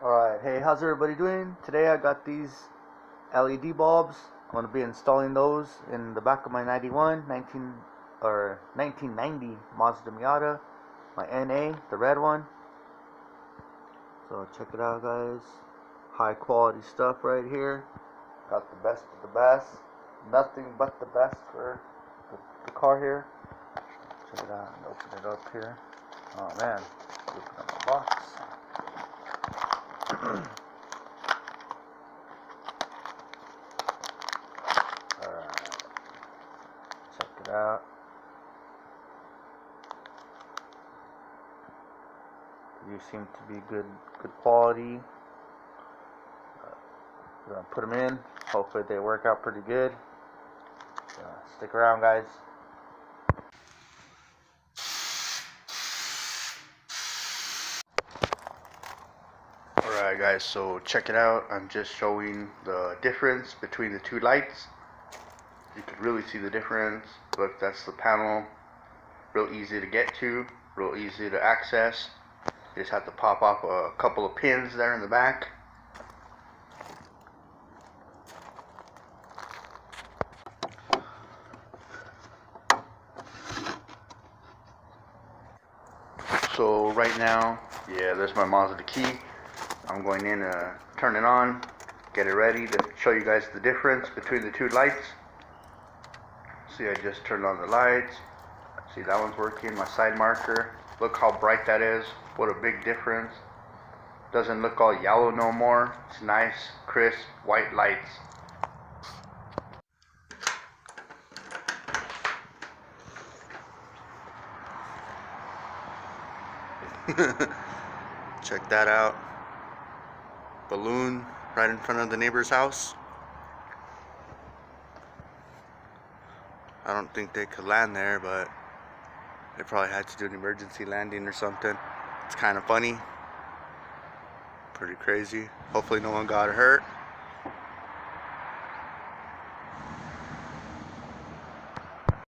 Alright, hey, how's everybody doing? Today I got these LED bulbs. I'm going to be installing those in the back of my 1990 Mazda Miata, my NA, the red one. So check it out, guys. High quality stuff right here. Got the best of the best. Nothing but the best for the car here. Check it out. Open it up here. Oh man, open up my box. Alright, check it out. These seem to be good quality. We're gonna put them in. Hopefully they work out pretty good. Stick around, guys. Alright guys, so check it out. I'm just showing the difference between the two lights. You can really see the difference. Look, that's the panel. Real easy to get to, real easy to access. You just have to pop off a couple of pins there in the back. So right now, yeah, there's my Mazda key. I'm going in to turn it on, get it ready to show you guys the difference between the two lights. See, I just turned on the lights. See, that one's working, my side marker. Look how bright that is. What a big difference. Doesn't look all yellow no more. It's nice, crisp, white lights. Check that out. Balloon right in front of the neighbor's house. I don't think they could land there, but they probably had to do an emergency landing or something. It's kind of funny. Pretty crazy. Hopefully no one got hurt.